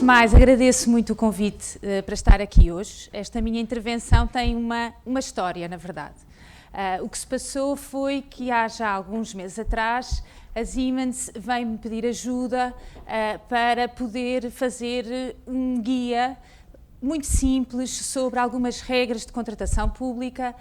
de mais, agradeço muito o convite para estar aqui hoje. Esta minha intervenção tem uma história, na verdade. O que se passou foi que há já alguns meses atrás a Siemens veio-me pedir ajuda para poder fazer um guia muito simples sobre algumas regras de contratação pública,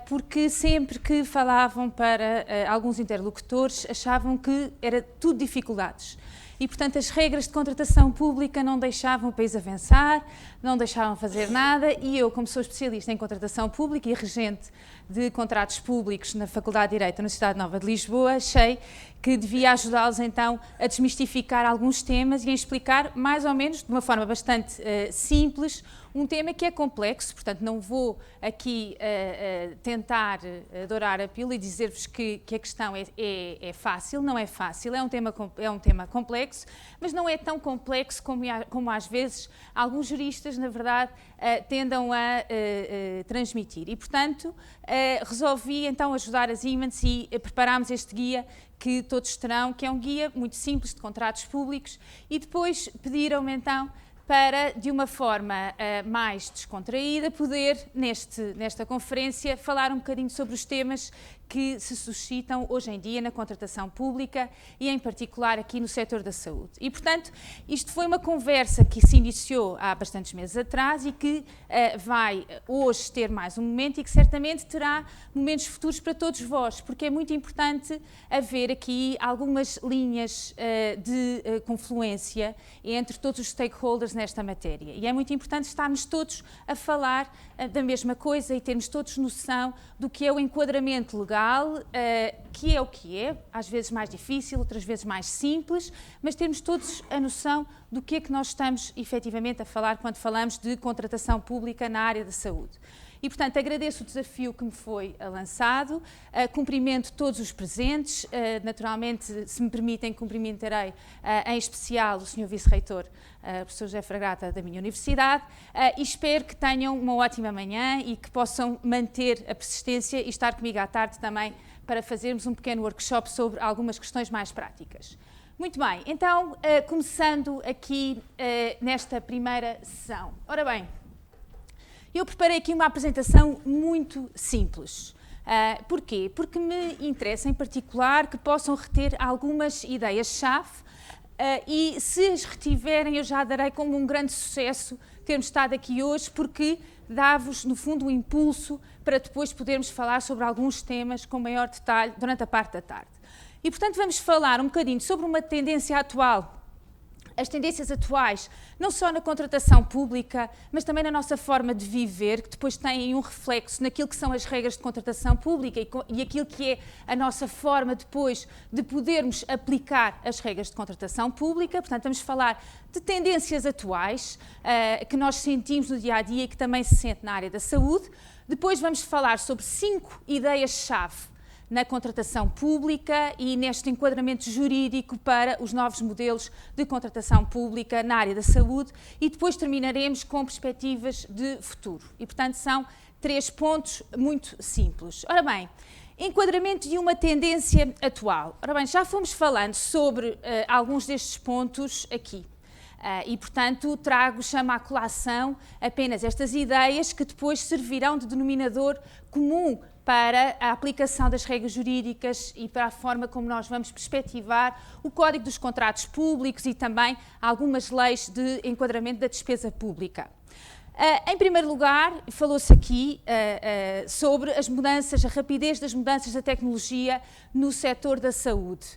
porque sempre que falavam para alguns interlocutores achavam que era tudo dificuldades. E, portanto, as regras de contratação pública não deixavam o país avançar, não deixavam fazer nada, e eu, como sou especialista em contratação pública e regente de contratos públicos na Faculdade de Direito da Universidade Nova de Lisboa, achei que devia ajudá-los então a desmistificar alguns temas e a explicar mais ou menos de uma forma bastante simples um tema que é complexo. Portanto não vou aqui tentar dourar a pílula e dizer-vos que a questão é fácil, não é fácil, é um tema complexo, mas não é tão complexo como às vezes alguns juristas, na verdade, tendam a transmitir. E, portanto, resolvi então ajudar a Siemens e preparámos este guia que todos terão, que é um guia muito simples de contratos públicos, e depois pediram-me então para, de uma forma mais descontraída, poder, nesta conferência, falar um bocadinho sobre os temas que se suscitam hoje em dia na contratação pública e, em particular, aqui no setor da saúde. E, portanto, isto foi uma conversa que se iniciou há bastantes meses atrás e que vai hoje ter mais um momento e que certamente terá momentos futuros para todos vós, porque é muito importante haver aqui algumas linhas de confluência entre todos os stakeholders nesta matéria. E é muito importante estarmos todos a falar da mesma coisa e termos todos noção do que é o enquadramento legal, que é o que é, às vezes mais difícil, outras vezes mais simples, mas termos todos a noção do que é que nós estamos efetivamente a falar quando falamos de contratação pública na área da saúde. E, portanto, agradeço o desafio que me foi lançado, cumprimento todos os presentes, naturalmente, se me permitem, cumprimentarei em especial o Sr. Vice-Reitor, professor José Fragata, da minha universidade, e espero que tenham uma ótima manhã e que possam manter a persistência e estar comigo à tarde também para fazermos um pequeno workshop sobre algumas questões mais práticas. Muito bem, então, começando aqui nesta primeira sessão. Ora bem, eu preparei aqui uma apresentação muito simples. Porquê? Porque me interessa, em particular, que possam reter algumas ideias-chave e, se as retiverem, eu já darei como um grande sucesso termos estado aqui hoje, porque dá-vos, no fundo, um impulso para depois podermos falar sobre alguns temas com maior detalhe durante a parte da tarde. E, portanto, vamos falar um bocadinho sobre uma tendência atual. As tendências atuais, não só na contratação pública, mas também na nossa forma de viver, que depois têm um reflexo naquilo que são as regras de contratação pública e aquilo que é a nossa forma depois de podermos aplicar as regras de contratação pública. Portanto, vamos falar de tendências atuais que nós sentimos no dia-a-dia e que também se sente na área da saúde. Depois vamos falar sobre 5 ideias-chave na contratação pública e neste enquadramento jurídico para os novos modelos de contratação pública na área da saúde, e depois terminaremos com perspectivas de futuro. E, portanto, são 3 pontos muito simples. Ora bem, enquadramento de uma tendência atual. Ora bem, já fomos falando sobre alguns destes pontos aqui. E, portanto, chamo à colação apenas estas ideias que depois servirão de denominador comum para a aplicação das regras jurídicas e para a forma como nós vamos perspectivar o Código dos Contratos Públicos e também algumas leis de enquadramento da despesa pública. Em primeiro lugar, falou-se aqui sobre as mudanças, a rapidez das mudanças da tecnologia no setor da saúde.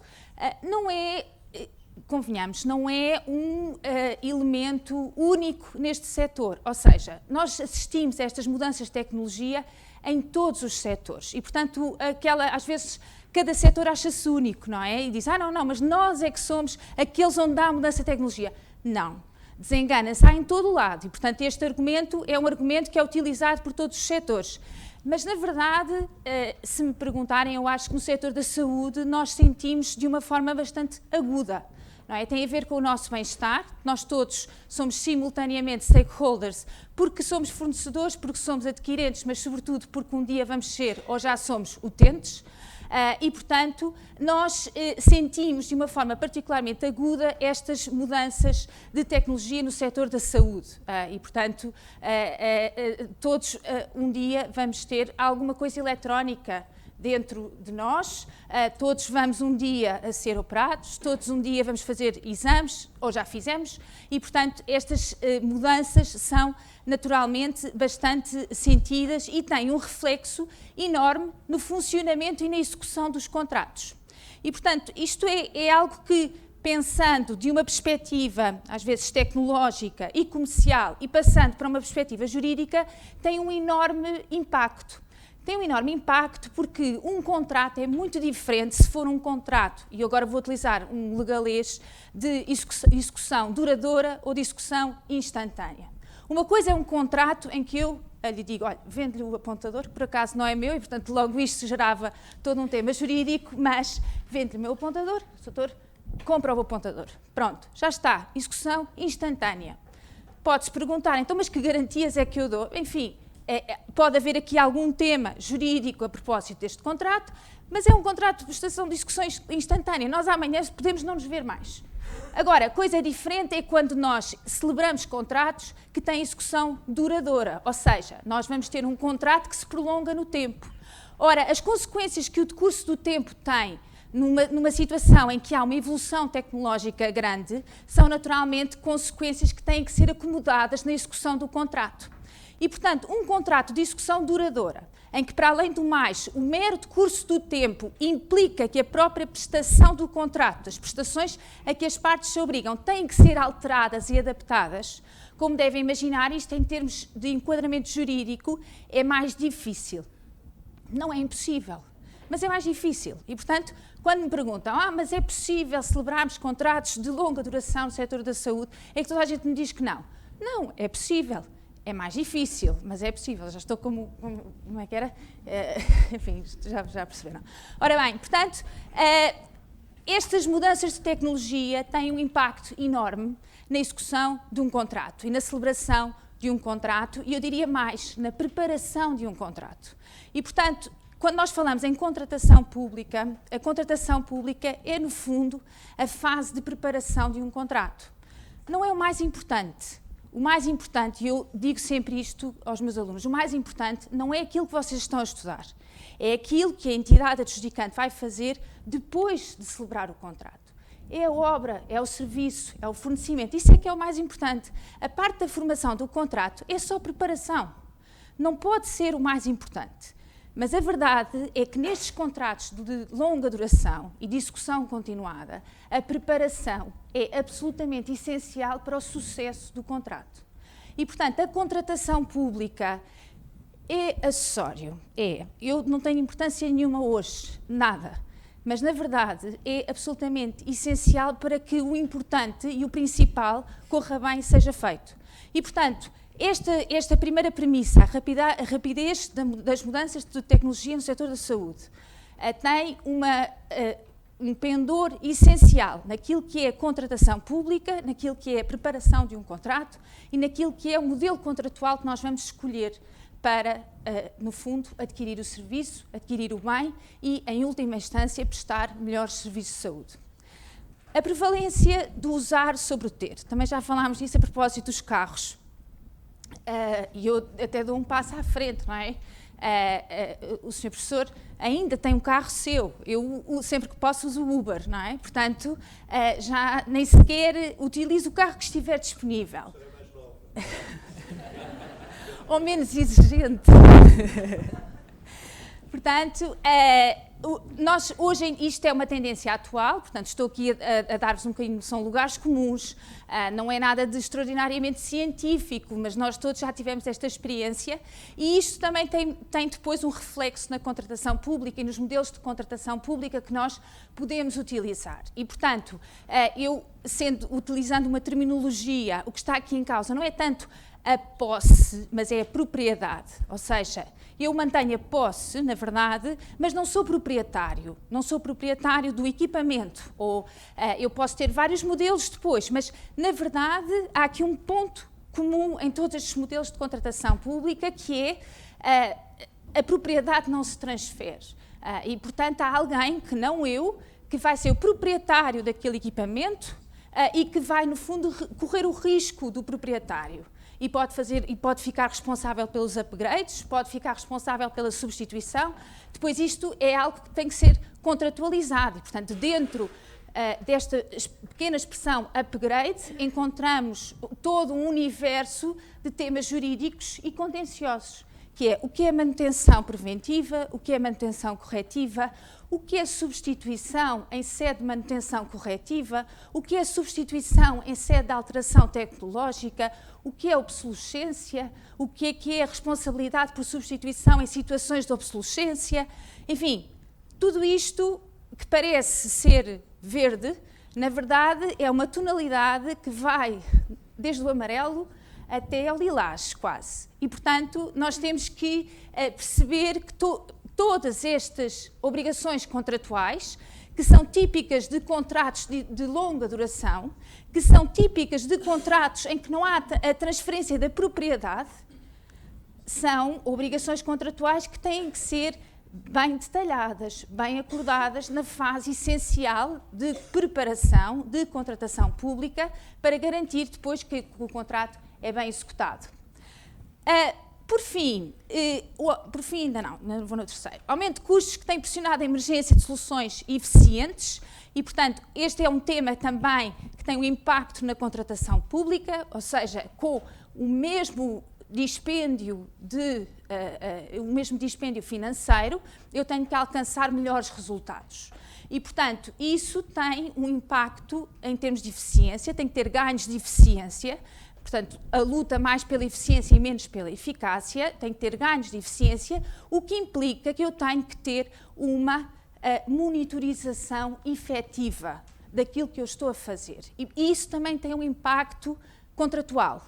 Não é, convenhamos, não é um elemento único neste setor, ou seja, nós assistimos a estas mudanças de tecnologia em todos os setores e, portanto, às vezes cada setor acha-se único, não é? E diz, não, mas nós é que somos aqueles onde há mudança de tecnologia. Não, desengana-se, há em todo o lado e, portanto, este argumento é um argumento que é utilizado por todos os setores. Mas, na verdade, se me perguntarem, eu acho que no setor da saúde nós sentimos de uma forma bastante aguda. Não é? Tem a ver com o nosso bem-estar, nós todos somos simultaneamente stakeholders, porque somos fornecedores, porque somos adquirentes, mas sobretudo porque um dia vamos ser ou já somos utentes. E, portanto, nós sentimos de uma forma particularmente aguda estas mudanças de tecnologia no setor da saúde. E, portanto, todos um dia vamos ter alguma coisa eletrónica dentro de nós, todos vamos um dia a ser operados, todos um dia vamos fazer exames, ou já fizemos, e, portanto, estas mudanças são naturalmente bastante sentidas e têm um reflexo enorme no funcionamento e na execução dos contratos. E, portanto, isto é algo que, pensando de uma perspectiva, às vezes tecnológica e comercial, e passando para uma perspectiva jurídica, tem um enorme impacto. Tem um enorme impacto porque um contrato é muito diferente se for um contrato, e agora vou utilizar um legalês, de execução duradoura ou de execução instantânea. Uma coisa é um contrato em que eu lhe digo, olha, vende-lhe o apontador, que por acaso não é meu, e portanto logo isto gerava todo um tema jurídico, mas vende-lhe o meu apontador, o doutor compra o apontador. Pronto, já está, execução instantânea. Pode-se perguntar, então, mas que garantias é que eu dou? Enfim, pode haver aqui algum tema jurídico a propósito deste contrato, mas é um contrato de prestação de execução instantânea. Nós amanhã podemos não nos ver mais. Agora, a coisa diferente é quando nós celebramos contratos que têm execução duradoura, ou seja, nós vamos ter um contrato que se prolonga no tempo. Ora, as consequências que o decurso do tempo tem numa situação em que há uma evolução tecnológica grande são naturalmente consequências que têm que ser acomodadas na execução do contrato. E, portanto, um contrato de execução duradoura, em que, para além do mais, o mero decurso do tempo implica que a própria prestação do contrato, as prestações a que as partes se obrigam, têm que ser alteradas e adaptadas, como devem imaginar, isto em termos de enquadramento jurídico é mais difícil. Não é impossível, mas é mais difícil. E, portanto, quando me perguntam, mas é possível celebrarmos contratos de longa duração no setor da saúde, é que toda a gente me diz que não. Não, é possível. É mais difícil, mas é possível. Já estou como é que era? Enfim, já perceberam. Ora bem, portanto, estas mudanças de tecnologia têm um impacto enorme na execução de um contrato e na celebração de um contrato, e eu diria mais, na preparação de um contrato. E, portanto, quando nós falamos em contratação pública, a contratação pública é, no fundo, a fase de preparação de um contrato. Não é o mais importante. O mais importante, e eu digo sempre isto aos meus alunos, o mais importante não é aquilo que vocês estão a estudar, é aquilo que a entidade adjudicante vai fazer depois de celebrar o contrato. É a obra, é o serviço, é o fornecimento, isso é que é o mais importante. A parte da formação do contrato é só preparação, não pode ser o mais importante. Mas a verdade é que nestes contratos de longa duração e de execução continuada, a preparação é absolutamente essencial para o sucesso do contrato. E, portanto, a contratação pública é acessório. Eu não tenho importância nenhuma hoje, nada. Mas, na verdade, é absolutamente essencial para que o importante e o principal corra bem e seja feito. E, portanto, esta primeira premissa, a rapidez das mudanças de tecnologia no setor da saúde, tem um pendor essencial naquilo que é a contratação pública, naquilo que é a preparação de um contrato e naquilo que é o modelo contratual que nós vamos escolher para, no fundo, adquirir o serviço, adquirir o bem e, em última instância, prestar melhores serviços de saúde. A prevalência do usar sobre o ter. Também já falámos disso a propósito dos carros. E eu até dou um passo à frente, não é? O Sr. Professor ainda tem um carro seu, eu sempre que posso uso o Uber, não é? Portanto, já nem sequer utilizo o carro que estiver disponível. Ou menos exigente. Portanto, nós hoje, isto é uma tendência atual, portanto estou aqui a dar-vos um bocadinho, são lugares comuns, não é nada de extraordinariamente científico, mas nós todos já tivemos esta experiência e isto também tem depois um reflexo na contratação pública e nos modelos de contratação pública que nós podemos utilizar. E, portanto, utilizando uma terminologia, o que está aqui em causa não é tanto a posse, mas é a propriedade, ou seja, eu mantenho a posse, na verdade, mas não sou proprietário do equipamento, ou eu posso ter vários modelos depois, mas, na verdade, há aqui um ponto comum em todos estes modelos de contratação pública, que é a propriedade não se transfere. E, portanto, há alguém, que não eu, que vai ser o proprietário daquele equipamento e que vai, no fundo, correr o risco do proprietário. E pode ficar responsável pelos upgrades, pode ficar responsável pela substituição. Depois, isto é algo que tem que ser contratualizado. E, portanto, dentro desta pequena expressão upgrade, encontramos todo um universo de temas jurídicos e contenciosos, que é o que é manutenção preventiva, o que é manutenção corretiva, o que é substituição em sede de manutenção corretiva, o que é substituição em sede de alteração tecnológica, o que é obsolescência, o que é responsabilidade por substituição em situações de obsolescência. Enfim, tudo isto que parece ser verde, na verdade é uma tonalidade que vai desde o amarelo até ao lilás, quase. E, portanto, nós temos que perceber que todas estas obrigações contratuais, que são típicas de contratos de longa duração, que são típicas de contratos em que não há a transferência da propriedade, são obrigações contratuais que têm que ser bem detalhadas, bem acordadas na fase essencial de preparação de contratação pública para garantir depois que o contrato é bem executado. Por fim, ainda não vou no terceiro. Aumento de custos que tem pressionado a emergência de soluções eficientes e, portanto, este é um tema também que tem um impacto na contratação pública, ou seja, com o mesmo dispêndio financeiro, eu tenho que alcançar melhores resultados. E, portanto, isso tem um impacto em termos de eficiência, tem que ter ganhos de eficiência. Portanto, a luta mais pela eficiência e menos pela eficácia tem que ter ganhos de eficiência, o que implica que eu tenho que ter uma monitorização efetiva daquilo que eu estou a fazer. E isso também tem um impacto contratual.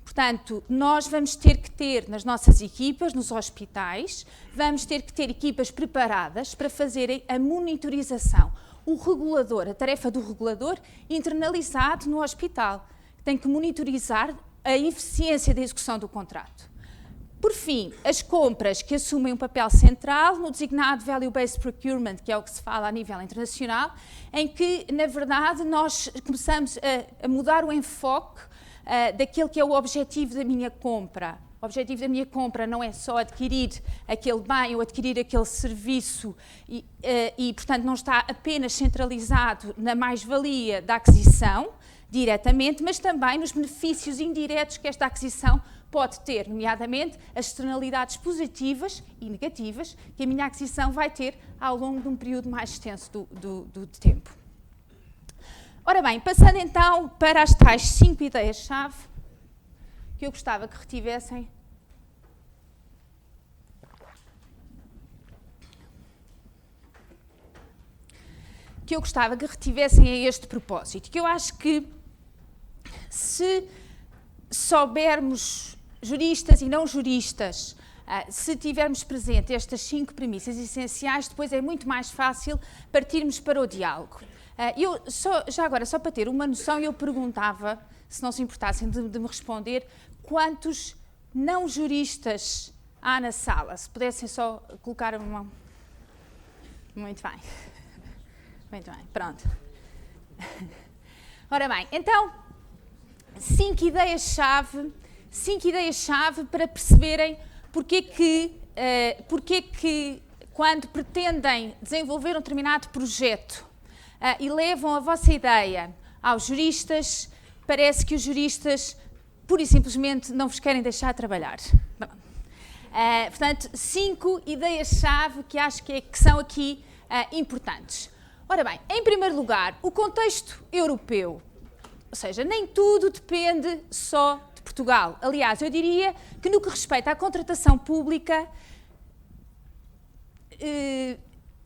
Portanto, nós vamos ter que ter nas nossas equipas, nos hospitais, vamos ter que ter equipas preparadas para fazerem a monitorização. O regulador, a tarefa do regulador, internalizado no hospital, tem que monitorizar a eficiência da execução do contrato. Por fim, as compras que assumem um papel central no designado Value-Based Procurement, que é o que se fala a nível internacional, em que, na verdade, nós começamos a mudar o enfoque daquele que é o objetivo da minha compra. O objetivo da minha compra não é só adquirir aquele bem ou adquirir aquele serviço e, portanto, não está apenas centralizado na mais-valia da aquisição, diretamente, mas também nos benefícios indiretos que esta aquisição pode ter, nomeadamente as externalidades positivas e negativas que a minha aquisição vai ter ao longo de um período mais extenso de tempo. Ora bem, passando então para as tais 5 ideias-chave que eu gostava que retivessem. Que eu gostava que retivessem a este propósito, que eu acho que se soubermos, juristas e não juristas, se tivermos presente estas 5 premissas essenciais, depois é muito mais fácil partirmos para o diálogo. Já agora, só para ter uma noção, eu perguntava, se não se importassem de me responder, quantos não juristas há na sala? Se pudessem só colocar a mão. Muito bem. Muito bem, pronto. Ora bem, então, 5 ideias-chave para perceberem porque que quando pretendem desenvolver um determinado projeto e levam a vossa ideia aos juristas, parece que os juristas pura e simplesmente não vos querem deixar trabalhar. Portanto, 5 ideias-chave que acho que são aqui importantes. Ora bem, em primeiro lugar, o contexto europeu. Ou seja, nem tudo depende só de Portugal. Aliás, eu diria que no que respeita à contratação pública,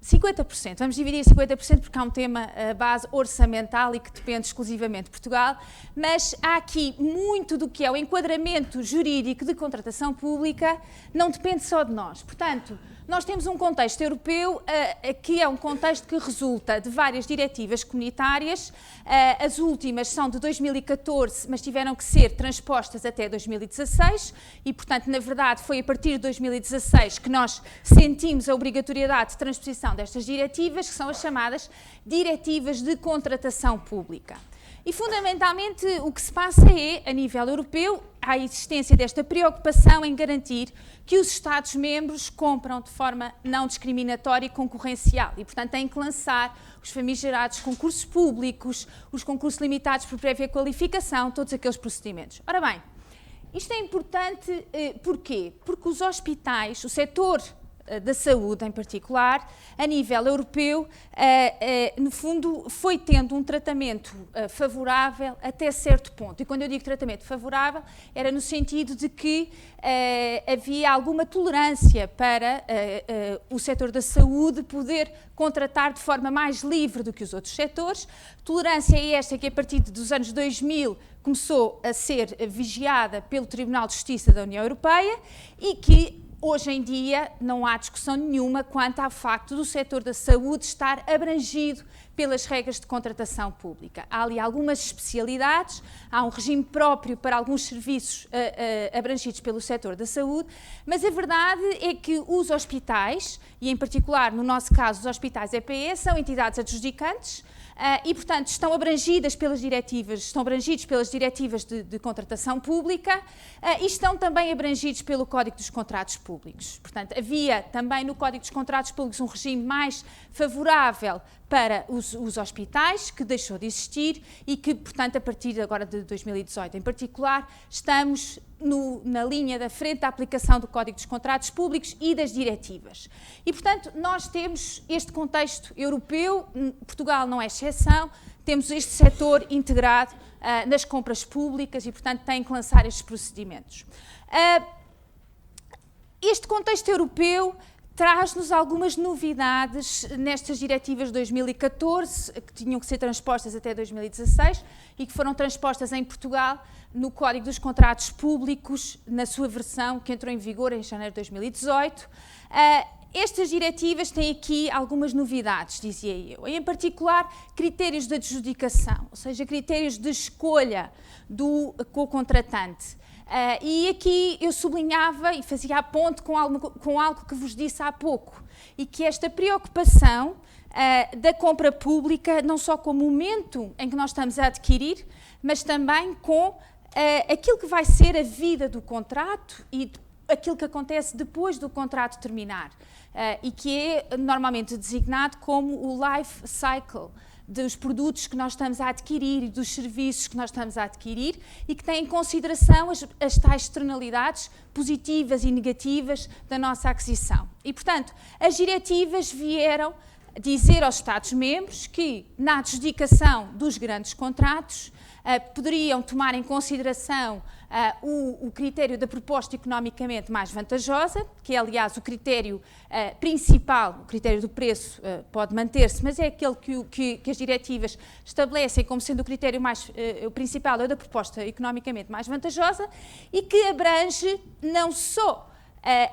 50%, vamos dividir 50% porque há um tema base orçamental e que depende exclusivamente de Portugal, mas há aqui muito do que é o enquadramento jurídico de contratação pública, não depende só de nós. Portanto, nós temos um contexto europeu que é um contexto que resulta de várias diretivas comunitárias. As últimas são de 2014, mas tiveram que ser transpostas até 2016 e, portanto, na verdade, foi a partir de 2016 que nós sentimos a obrigatoriedade de transposição destas diretivas, que são as chamadas diretivas de contratação pública. E, fundamentalmente, o que se passa é, a nível europeu, há a existência desta preocupação em garantir que os Estados-membros compram de forma não discriminatória e concorrencial e, portanto, têm que lançar os famigerados concursos públicos, os concursos limitados por prévia qualificação, todos aqueles procedimentos. Ora bem, isto é importante porquê? Porque os hospitais, o setor da saúde em particular, a nível europeu, no fundo foi tendo um tratamento favorável até certo ponto. E quando eu digo tratamento favorável, era no sentido de que havia alguma tolerância para o setor da saúde poder contratar de forma mais livre do que os outros setores. Tolerância é esta que a partir dos anos 2000 começou a ser vigiada pelo Tribunal de Justiça da União Europeia e que hoje em dia não há discussão nenhuma quanto ao facto do setor da saúde estar abrangido pelas regras de contratação pública. Há ali algumas especialidades, há um regime próprio para alguns serviços abrangidos pelo setor da saúde, mas a verdade é que os hospitais, e em particular no nosso caso os hospitais EPE, são entidades adjudicantes, e, portanto, estão abrangidos pelas diretivas de contratação pública e estão também abrangidos pelo Código dos Contratos Públicos. Portanto, havia também no Código dos Contratos Públicos um regime mais favorável para os hospitais, que deixou de existir e que, portanto, a partir agora de 2018 em particular, estamos na linha da frente da aplicação do Código dos Contratos Públicos e das diretivas. E, portanto, nós temos este contexto europeu, Portugal não é exceção, temos este setor integrado nas compras públicas e, portanto, tem que lançar estes procedimentos. Este contexto europeu traz-nos algumas novidades nestas diretivas de 2014, que tinham que ser transpostas até 2016 e que foram transpostas em Portugal no Código dos Contratos Públicos, na sua versão que entrou em vigor em janeiro de 2018. Estas diretivas têm aqui algumas novidades, dizia eu, em particular critérios de adjudicação, ou seja, critérios de escolha do co-contratante. E aqui eu sublinhava e fazia a ponte com algo que vos disse há pouco, e que esta preocupação da compra pública, não só com o momento em que nós estamos a adquirir, mas também com aquilo que vai ser a vida do contrato e aquilo que acontece depois do contrato terminar, e que é normalmente designado como o life cycle dos produtos que nós estamos a adquirir e dos serviços que nós estamos a adquirir e que têm em consideração as tais externalidades positivas e negativas da nossa aquisição. E, portanto, as diretivas vieram dizer aos Estados-membros que, na adjudicação dos grandes contratos, poderiam tomar em consideração o critério da proposta economicamente mais vantajosa, que é, aliás, o critério principal, o critério do preço pode manter-se, mas é aquele que as diretivas estabelecem como sendo o critério o principal, é o da proposta economicamente mais vantajosa, e que abrange não só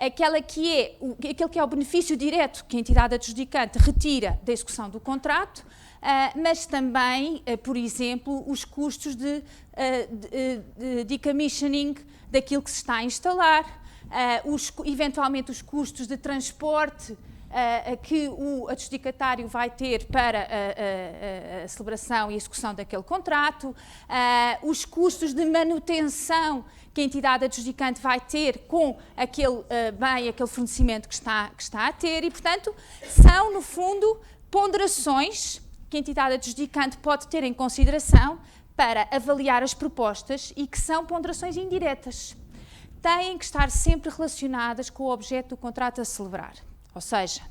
aquele que é o benefício direto que a entidade adjudicante retira da execução do contrato, mas também, por exemplo, os custos de decommissioning daquilo que se está a instalar, eventualmente os custos de transporte que o adjudicatário vai ter para a celebração e execução daquele contrato, os custos de manutenção que a entidade adjudicante vai ter com aquele bem, aquele fornecimento que está a ter e, portanto, são, no fundo, ponderações que a entidade adjudicante pode ter em consideração para avaliar as propostas e que são ponderações indiretas. Têm que estar sempre relacionadas com o objeto do contrato a celebrar. Ou seja,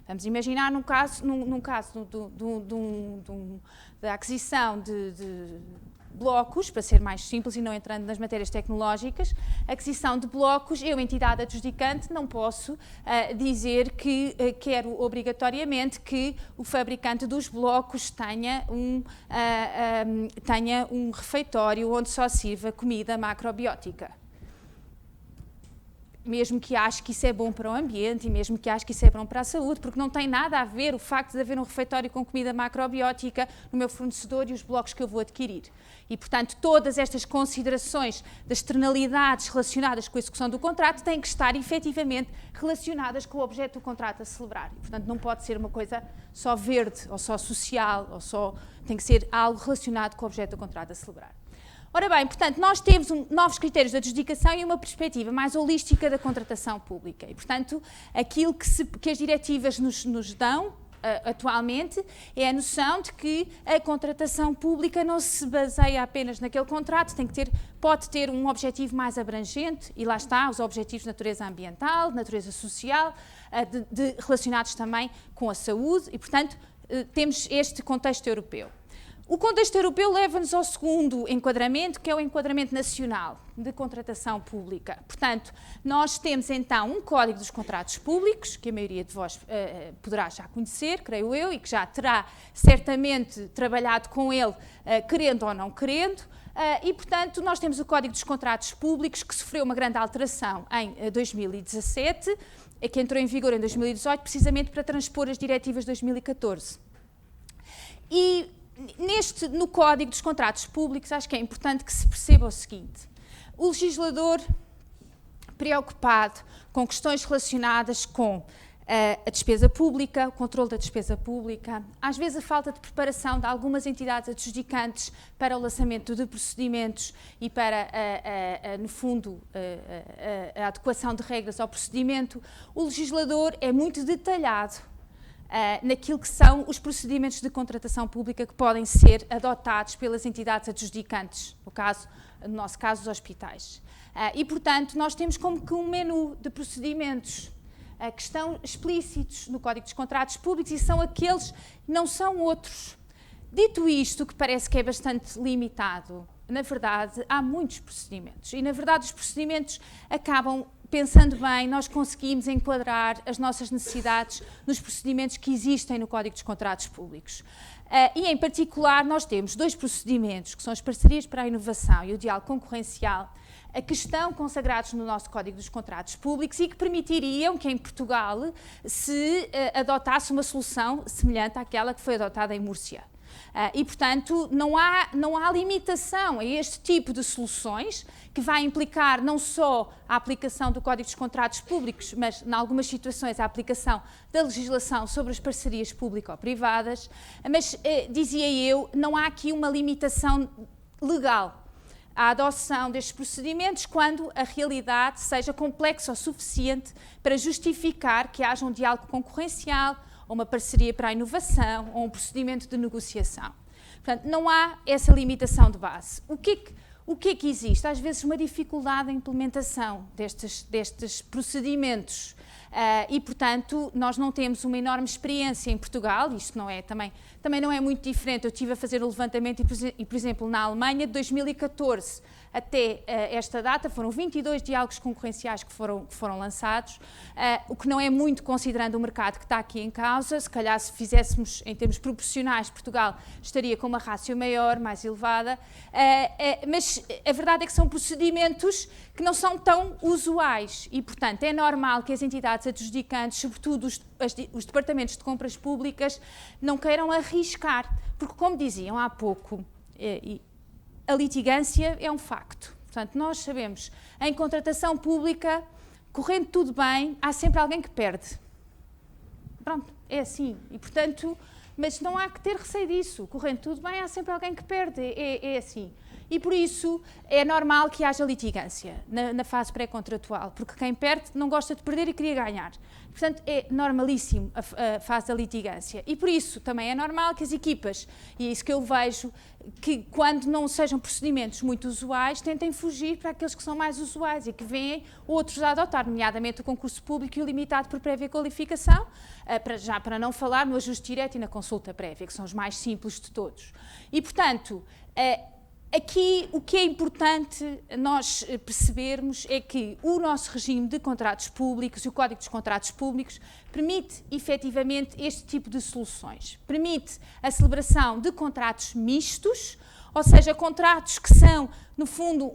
vamos imaginar num caso da aquisição de blocos, para ser mais simples e não entrando nas matérias tecnológicas, aquisição de blocos, eu, entidade adjudicante, não posso dizer que quero obrigatoriamente que o fabricante dos blocos tenha um refeitório onde só sirva comida macrobiótica. mesmo que ache que isso é bom para o ambiente e mesmo que ache que isso é bom para a saúde, porque não tem nada a ver o facto de haver um refeitório com comida macrobiótica no meu fornecedor e os blocos que eu vou adquirir. E, portanto, todas estas considerações das externalidades relacionadas com a execução do contrato têm que estar efetivamente relacionadas com o objeto do contrato a celebrar. E, portanto, não pode ser uma coisa só verde ou só social, ou só tem que ser algo relacionado com o objeto do contrato a celebrar. Ora bem, portanto, nós temos novos critérios de adjudicação e uma perspectiva mais holística da contratação pública. E, portanto, aquilo que as diretivas nos dão atualmente é a noção de que a contratação pública não se baseia apenas naquele contrato, pode ter um objetivo mais abrangente, e lá está, os objetivos de natureza ambiental, de natureza social, relacionados também com a saúde, e, portanto, temos este contexto europeu. O contexto europeu leva-nos ao segundo enquadramento, que é o enquadramento nacional de contratação pública. Portanto, nós temos então um Código dos Contratos Públicos, que a maioria de vós poderá já conhecer, creio eu, e que já terá certamente trabalhado com ele, querendo ou não querendo. E, portanto, nós temos o Código dos Contratos Públicos, que sofreu uma grande alteração em 2017, que entrou em vigor em 2018, precisamente para transpor as diretivas de 2014. E no Código dos Contratos Públicos, acho que é importante que se perceba o seguinte: o legislador, preocupado com questões relacionadas com a despesa pública, o controle da despesa pública, às vezes a falta de preparação de algumas entidades adjudicantes para o lançamento de procedimentos e para, no fundo, a adequação de regras ao procedimento, o legislador é muito detalhado naquilo que são os procedimentos de contratação pública que podem ser adotados pelas entidades adjudicantes, no nosso caso, os hospitais. E, portanto, nós temos como que um menu de procedimentos que estão explícitos no Código dos Contratos Públicos e são aqueles, não são outros. Dito isto, que parece que é bastante limitado, na verdade, há muitos procedimentos e, na verdade, os procedimentos acabam, pensando bem, nós conseguimos enquadrar as nossas necessidades nos procedimentos que existem no Código dos Contratos Públicos. E, em particular, nós temos dois procedimentos, que são as parcerias para a inovação e o diálogo concorrencial, que estão consagrados no nosso Código dos Contratos Públicos e que permitiriam que em Portugal se adotasse uma solução semelhante àquela que foi adotada em Múrcia. E, portanto, não há limitação a este tipo de soluções, que vai implicar não só a aplicação do Código dos Contratos Públicos, mas, em algumas situações, a aplicação da legislação sobre as parcerias público-privadas, mas, dizia eu, não há aqui uma limitação legal à adoção destes procedimentos quando a realidade seja complexa o suficiente para justificar que haja um diálogo concorrencial, ou uma parceria para a inovação, ou um procedimento de negociação. Portanto, não há essa limitação de base. O que é que existe? Às vezes uma dificuldade na implementação destes procedimentos e, portanto, nós não temos uma enorme experiência em Portugal, isto não é, também não é muito diferente. Eu estive a fazer o levantamento e, por exemplo, na Alemanha, de 2014 até esta data, foram 22 diálogos concorrenciais que foram lançados, o que não é muito considerando o mercado que está aqui em causa. Se calhar, se fizéssemos em termos proporcionais, Portugal estaria com uma rácio maior, mais elevada, mas a verdade é que são procedimentos que não são tão usuais e, portanto, é normal que as entidades adjudicantes, sobretudo os departamentos de compras públicas, não queiram arriscar, porque, como diziam há pouco, a litigância é um facto. Portanto, nós sabemos, em contratação pública, correndo tudo bem, há sempre alguém que perde. Pronto, é assim. E, portanto, mas não há que ter receio disso. Correndo tudo bem, há sempre alguém que perde. É assim. E, por isso, é normal que haja litigância na fase pré-contratual, porque quem perde não gosta de perder e queria ganhar. Portanto, é normalíssimo a fase da litigância. E, por isso, também é normal que as equipas, e é isso que eu vejo, que quando não sejam procedimentos muito usuais, tentem fugir para aqueles que são mais usuais e que vêm outros a adotar, nomeadamente o concurso público e o limitado por prévia qualificação, para não falar no ajuste direto e na consulta prévia, que são os mais simples de todos. E, portanto, aqui o que é importante nós percebermos é que o nosso regime de contratos públicos e o Código dos Contratos Públicos permite efetivamente este tipo de soluções. Permite a celebração de contratos mistos, ou seja, contratos que são no fundo,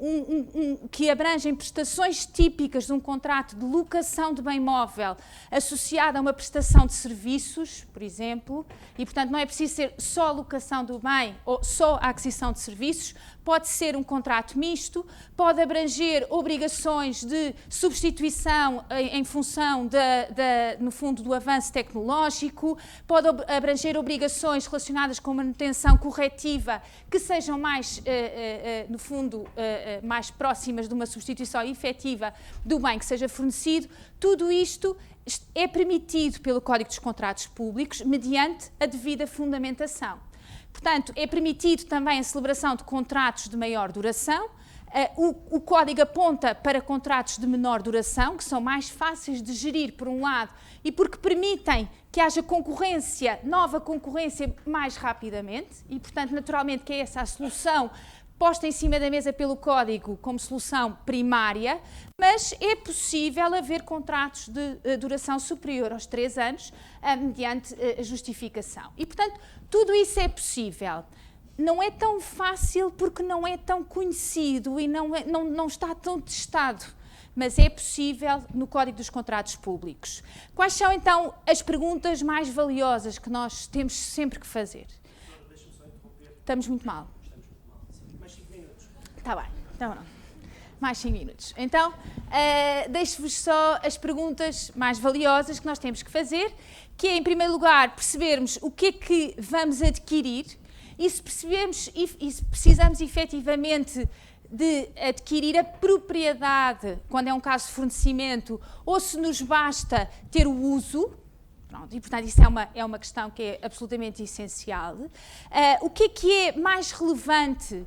que abrangem prestações típicas de um contrato de locação de bem móvel associado a uma prestação de serviços, por exemplo, e, portanto, não é preciso ser só a locação do bem ou só a aquisição de serviços, pode ser um contrato misto, pode abranger obrigações de substituição em função, no fundo, do avanço tecnológico, pode abranger obrigações relacionadas com manutenção corretiva que sejam mais, no fundo, mais próximas de uma substituição efetiva do bem que seja fornecido. Tudo isto é permitido pelo Código dos Contratos Públicos mediante a devida fundamentação. Portanto, é permitido também a celebração de contratos de maior duração. O Código aponta para contratos de menor duração, que são mais fáceis de gerir, por um lado, e porque permitem que haja concorrência, nova concorrência, mais rapidamente, e, portanto, naturalmente que é essa a solução posta em cima da mesa pelo Código como solução primária, mas é possível haver contratos de duração superior aos 3 anos, mediante justificação. E, portanto, tudo isso é possível. Não é tão fácil porque não é tão conhecido e não está tão testado, mas é possível no Código dos Contratos Públicos. Quais são, então, as perguntas mais valiosas que nós temos sempre que fazer? Deixa-me só interromper. Estamos muito mal. Mais 5 minutos. Está bem, então não. Mais 5 minutos. Então, deixo-vos só as perguntas mais valiosas que nós temos que fazer, que é, em primeiro lugar, percebermos o que é que vamos adquirir e se percebemos e se precisamos efetivamente de adquirir a propriedade, quando é um caso de fornecimento, ou se nos basta ter o uso. Pronto, e, portanto, isso é uma questão que é absolutamente essencial. O que é mais relevante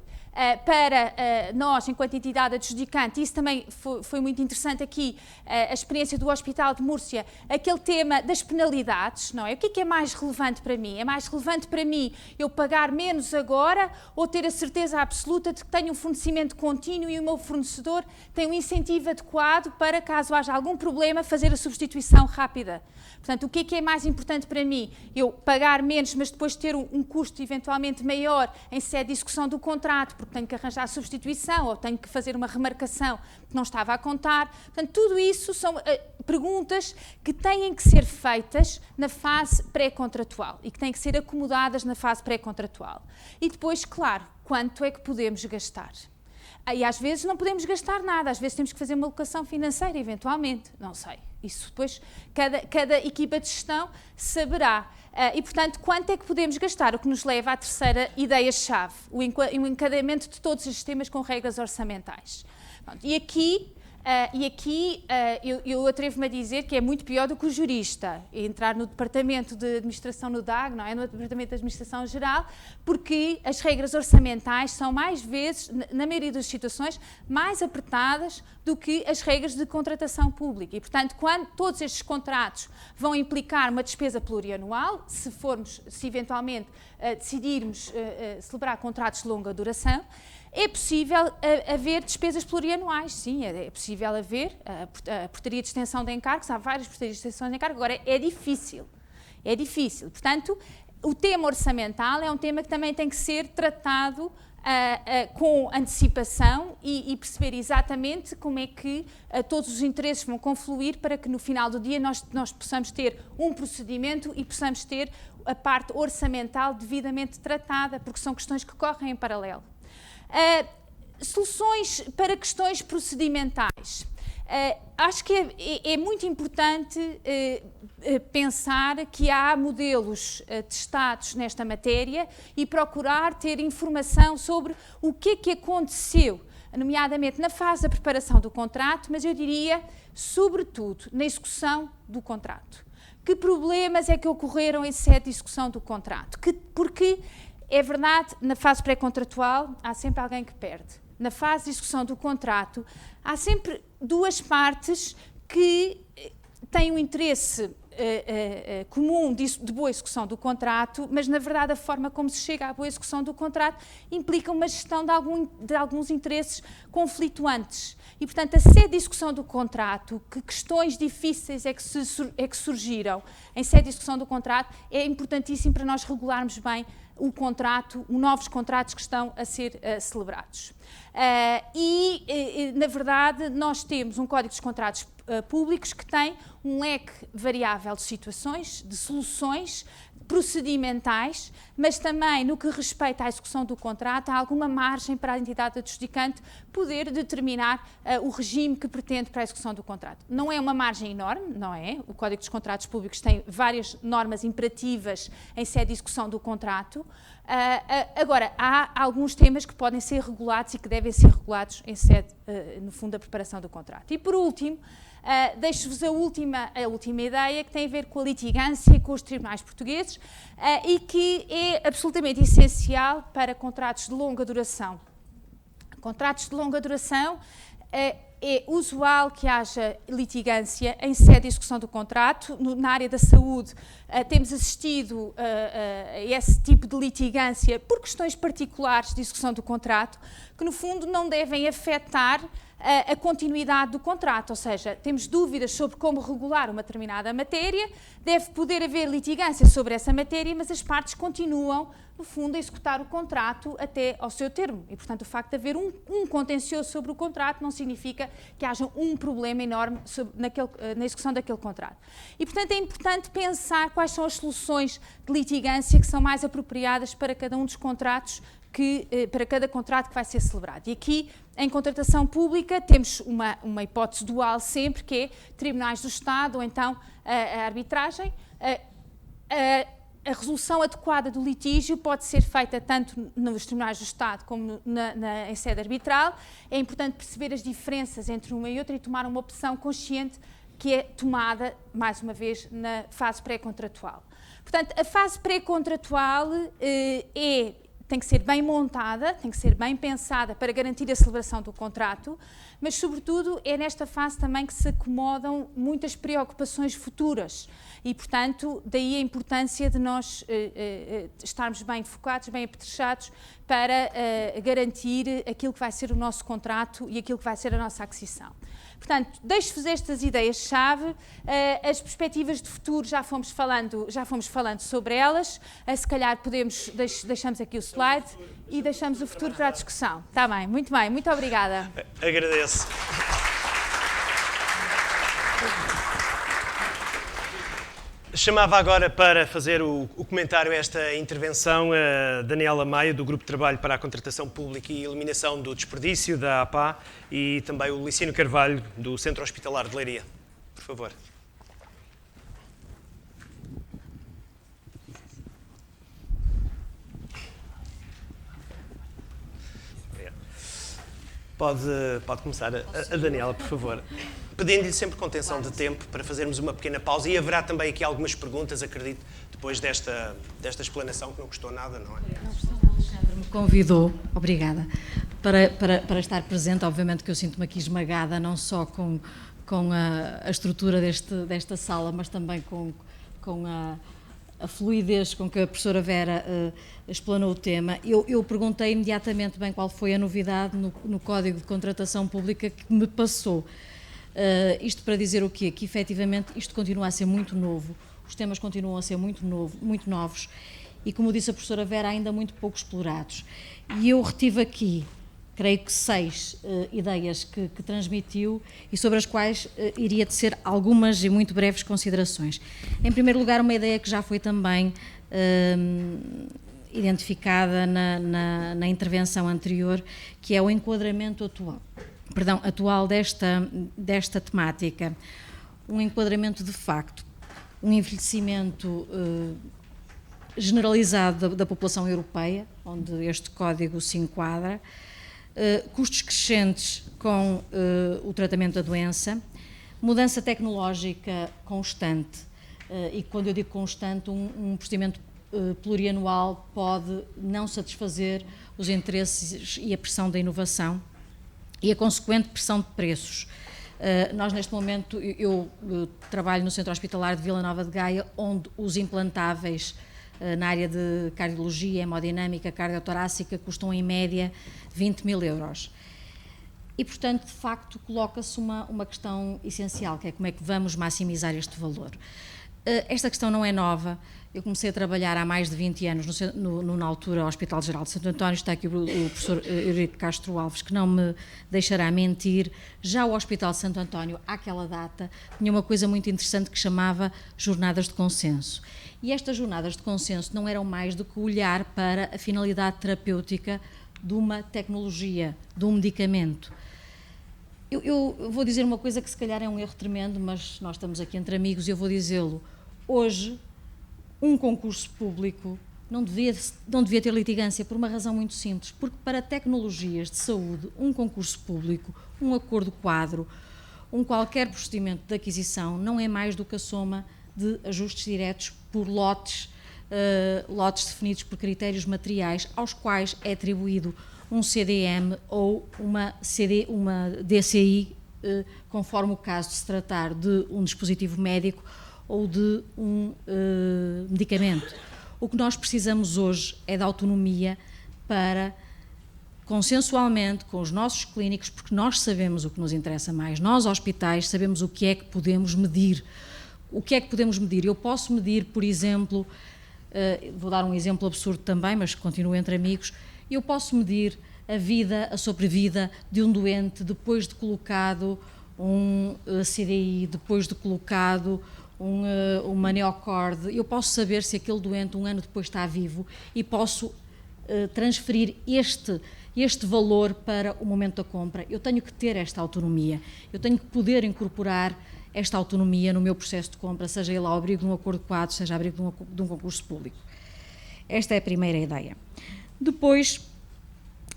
para nós, enquanto entidade adjudicante? Isso também foi muito interessante aqui, a experiência do Hospital de Múrcia, aquele tema das penalidades, não é? O que é mais relevante para mim? É mais relevante para mim eu pagar menos agora ou ter a certeza absoluta de que tenho um fornecimento contínuo e o meu fornecedor tem um incentivo adequado para, caso haja algum problema, fazer a substituição rápida? Portanto, o que é mais importante para mim? Eu pagar menos, mas depois ter um custo eventualmente maior em sede de execução do contrato, porque tenho que arranjar a substituição ou tenho que fazer uma remarcação que não estava a contar. Portanto, tudo isso são perguntas que têm que ser feitas na fase pré-contratual e que têm que ser acomodadas na fase pré-contratual. E depois, claro, quanto é que podemos gastar? E às vezes não podemos gastar nada, às vezes temos que fazer uma alocação financeira, eventualmente, não sei. Isso depois cada equipa de gestão saberá. E, portanto, quanto é que podemos gastar? O que nos leva à terceira ideia-chave, o encadeamento de todos os sistemas com regras orçamentais. Pronto, e aqui eu atrevo-me a dizer que é muito pior do que o jurista entrar no departamento de administração no DAG, não é? No departamento de administração geral, porque as regras orçamentais são mais vezes, na maioria das situações, mais apertadas do que as regras de contratação pública. E, portanto, quando todos estes contratos vão implicar uma despesa plurianual, se eventualmente decidirmos celebrar contratos de longa duração, é possível haver despesas plurianuais, sim, é possível haver a portaria de extensão de encargos, há várias portarias de extensão de encargos, agora é difícil. Portanto, o tema orçamental é um tema que também tem que ser tratado com antecipação e perceber exatamente como é que todos os interesses vão confluir para que no final do dia nós possamos ter um procedimento e possamos ter a parte orçamental devidamente tratada, porque são questões que correm em paralelo. Soluções para questões procedimentais. Acho que é muito importante pensar que há modelos testados nesta matéria e procurar ter informação sobre o que aconteceu, nomeadamente na fase da preparação do contrato, mas eu diria, sobretudo, na execução do contrato. Que problemas é que ocorreram em sede de execução do contrato? Porque é verdade, na fase pré-contratual há sempre alguém que perde. Na fase de execução do contrato há sempre duas partes que têm um interesse comum de boa execução do contrato, mas na verdade a forma como se chega à boa execução do contrato implica uma gestão de alguns interesses conflituantes. E, portanto, a sede de execução do contrato, que questões difíceis é que surgiram em sede de execução do contrato, é importantíssimo para nós regularmos bem o contrato, os novos contratos que estão a ser celebrados. Na verdade, nós temos um Código dos Contratos Públicos que tem um leque variável de situações, de soluções procedimentais, mas também no que respeita à execução do contrato, há alguma margem para a entidade adjudicante poder determinar o regime que pretende para a execução do contrato. Não é uma margem enorme, não é? O Código dos Contratos Públicos tem várias normas imperativas em sede de execução do contrato. Agora, há alguns temas que podem ser regulados e que devem ser regulados em sede, no fundo, da preparação do contrato. E, por último, deixo-vos a última ideia, que tem a ver com a litigância, com os tribunais portugueses, e que é absolutamente essencial para contratos de longa duração. Contratos de longa duração, é usual que haja litigância em sede de execução do contrato. Na área da saúde, temos assistido a esse tipo de litigância por questões particulares de execução do contrato, que no fundo não devem afetar a continuidade do contrato, ou seja, temos dúvidas sobre como regular uma determinada matéria, deve poder haver litigância sobre essa matéria, mas as partes continuam, no fundo, a executar o contrato até ao seu termo. E, portanto, o facto de haver um contencioso sobre o contrato não significa que haja um problema enorme na execução daquele contrato. E, portanto, é importante pensar quais são as soluções de litigância que são mais apropriadas para cada um dos contratos, para cada contrato que vai ser celebrado. E aqui, em contratação pública, temos uma hipótese dual sempre, que é tribunais do Estado ou então a arbitragem. A resolução adequada do litígio pode ser feita tanto nos tribunais do Estado como em sede arbitral. É importante perceber as diferenças entre uma e outra e tomar uma opção consciente que é tomada, mais uma vez, na fase pré-contratual. Portanto, a fase pré-contratual tem que ser bem montada, tem que ser bem pensada para garantir a celebração do contrato, mas, sobretudo, é nesta fase também que se acomodam muitas preocupações futuras e, portanto, daí a importância de nós estarmos bem focados, bem apetrechados para garantir aquilo que vai ser o nosso contrato e aquilo que vai ser a nossa aquisição. Portanto, deixo-vos estas ideias-chave, as perspectivas de futuro já fomos falando sobre elas, se calhar deixamos aqui o slide e deixamos o futuro para a discussão. Está bem, muito obrigada. Agradeço. Chamava agora para fazer o comentário a esta intervenção a Daniela Maia, do Grupo de Trabalho para a Contratação Pública e Eliminação do Desperdício, da APA, e também o Licínio Carvalho, do Centro Hospitalar de Leiria. Por favor. Pode começar a Daniela, por favor. Pedindo-lhe sempre contenção de tempo para fazermos uma pequena pausa e haverá também aqui algumas perguntas, acredito, depois desta explanação que não custou nada, não é? O Alexandre me convidou, obrigada, para estar presente. Obviamente que eu sinto-me aqui esmagada, não só com a estrutura desta sala, mas também com a fluidez com que a professora Vera explanou o tema. Eu perguntei imediatamente bem qual foi a novidade no Código de Contratação Pública que me passou. Isto para dizer o quê? Que efetivamente isto continua a ser muito novo, os temas continuam a ser muito novos e, como disse a professora Vera, ainda muito pouco explorados. E eu retive aqui, creio que 6 ideias que transmitiu e sobre as quais iria tecer algumas e muito breves considerações. Em primeiro lugar, uma ideia que já foi também identificada na intervenção anterior, que é o enquadramento atual desta temática. Um enquadramento de facto, um envelhecimento generalizado da população europeia, onde este código se enquadra, custos crescentes com o tratamento da doença, mudança tecnológica constante, e quando eu digo constante, um procedimento plurianual pode não satisfazer os interesses e a pressão da inovação e a consequente pressão de preços. Nós, neste momento, eu trabalho no Centro Hospitalar de Vila Nova de Gaia, onde os implantáveis na área de cardiologia, hemodinâmica, cardiotorácica, custam em média 20 mil euros. E, portanto, de facto, coloca-se uma questão essencial, que é como é que vamos maximizar este valor. Esta questão não é nova. Eu comecei a trabalhar há mais de 20 anos na altura Hospital Geral de Santo António. Está aqui o professor Eurico Castro Alves, que não me deixará mentir. Já o Hospital de Santo António, àquela data, tinha uma coisa muito interessante que chamava jornadas de consenso. E estas jornadas de consenso não eram mais do que olhar para a finalidade terapêutica de uma tecnologia, de um medicamento. Eu vou dizer uma coisa que se calhar é um erro tremendo, mas nós estamos aqui entre amigos e eu vou dizê-lo. Hoje, um concurso público não devia ter litigância por uma razão muito simples, porque para tecnologias de saúde, um concurso público, um acordo quadro, qualquer procedimento de aquisição não é mais do que a soma de ajustes diretos por lotes definidos por critérios materiais, aos quais é atribuído um CDM ou uma DCI, conforme o caso de se tratar de um dispositivo médico ou de um medicamento. O que nós precisamos hoje é de autonomia para, consensualmente, com os nossos clínicos, porque nós sabemos o que nos interessa mais. Nós, hospitais, sabemos o que é que podemos medir. O que é que podemos medir? Eu posso medir, por exemplo, vou dar um exemplo absurdo também, mas continuo entre amigos. Eu posso medir a sobrevida de um doente depois de colocado um CDI, depois de colocado uma neocorde. Eu posso saber se aquele doente um ano depois está vivo e posso transferir este valor para o momento da compra. Eu tenho que ter esta autonomia, eu tenho que poder incorporar esta autonomia no meu processo de compra, seja ele ao abrigo de um acordo quadro, seja ao abrigo de um concurso público. Esta é a primeira ideia. Depois,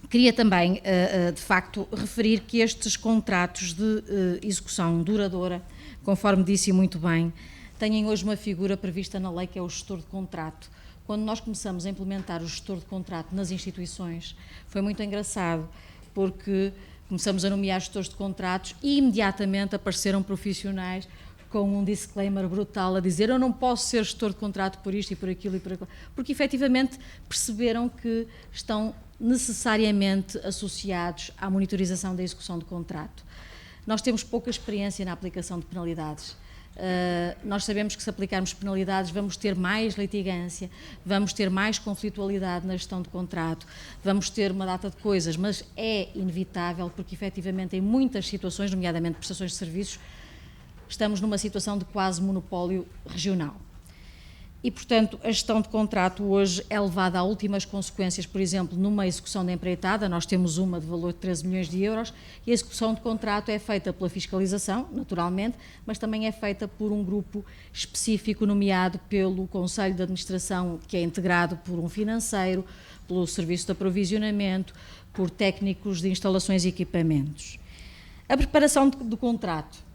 queria também, de facto, referir que estes contratos de execução duradoura, conforme disse muito bem, têm hoje uma figura prevista na lei que é o gestor de contrato. Quando nós começamos a implementar o gestor de contrato nas instituições, foi muito engraçado, porque começamos a nomear gestores de contratos e imediatamente apareceram profissionais com um disclaimer brutal a dizer: eu não posso ser gestor de contrato por isto e por aquilo e por aquilo, porque efetivamente perceberam que estão necessariamente associados à monitorização da execução de contrato. Nós temos pouca experiência na aplicação de penalidades. Nós sabemos que se aplicarmos penalidades vamos ter mais litigância, vamos ter mais conflitualidade na gestão de contrato, vamos ter uma data de coisas, mas é inevitável porque efetivamente em muitas situações, nomeadamente prestações de serviços, estamos numa situação de quase monopólio regional. E, portanto, a gestão de contrato hoje é levada a últimas consequências, por exemplo, numa execução de empreitada, nós temos uma de valor de 13 milhões de euros, e a execução de contrato é feita pela fiscalização, naturalmente, mas também é feita por um grupo específico nomeado pelo Conselho de Administração, que é integrado por um financeiro, pelo Serviço de Aprovisionamento, por técnicos de instalações e equipamentos. A preparação do contrato.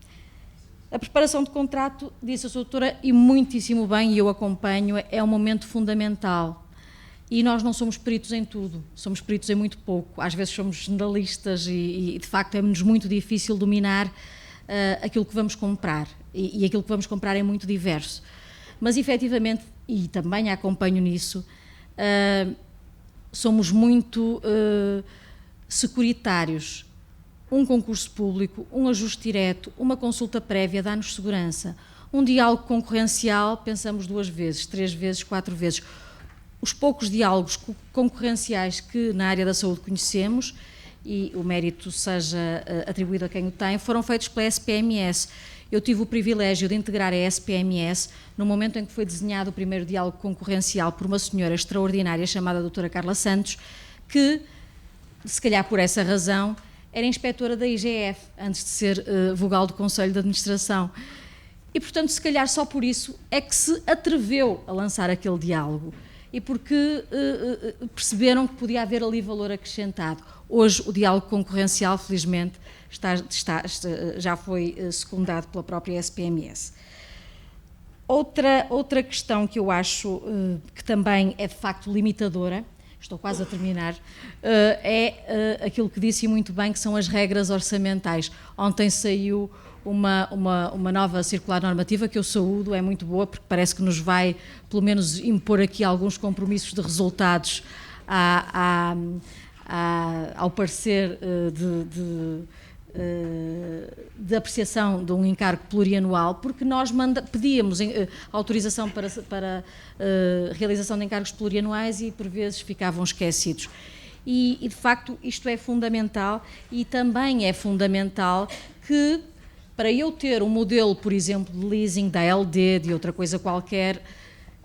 A preparação de contrato, disse a sua doutora, e muitíssimo bem, e eu acompanho, é um momento fundamental. E nós não somos peritos em tudo, somos peritos em muito pouco. Às vezes somos generalistas e de facto, é-nos muito difícil dominar aquilo que vamos comprar. E aquilo que vamos comprar é muito diverso. Mas, efetivamente, e também a acompanho nisso, somos muito securitários. Um concurso público, um ajuste direto, uma consulta prévia dá-nos segurança. Um diálogo concorrencial, pensamos 2 vezes, 3 vezes, 4 vezes. Os poucos diálogos concorrenciais que na área da saúde conhecemos, e o mérito seja atribuído a quem o tem, foram feitos pela SPMS. Eu tive o privilégio de integrar a SPMS no momento em que foi desenhado o primeiro diálogo concorrencial por uma senhora extraordinária chamada doutora Carla Santos, que, se calhar por essa razão, era inspetora da IGF, antes de ser vogal do Conselho de Administração. E, portanto, se calhar só por isso é que se atreveu a lançar aquele diálogo e porque perceberam que podia haver ali valor acrescentado. Hoje, o diálogo concorrencial, felizmente, já foi secundado pela própria SPMS. Outra questão que eu acho que também é, de facto, limitadora, estou quase a terminar, aquilo que disse muito bem, que são as regras orçamentais. Ontem saiu uma nova circular normativa que eu saúdo, é muito boa, porque parece que nos vai, pelo menos, impor aqui alguns compromissos de resultados ao parecer de apreciação de um encargo plurianual, porque nós pedíamos autorização para realização de encargos plurianuais e por vezes ficavam esquecidos. E de facto isto é fundamental, e também é fundamental que, para eu ter um modelo, por exemplo, de leasing da LD, de outra coisa qualquer,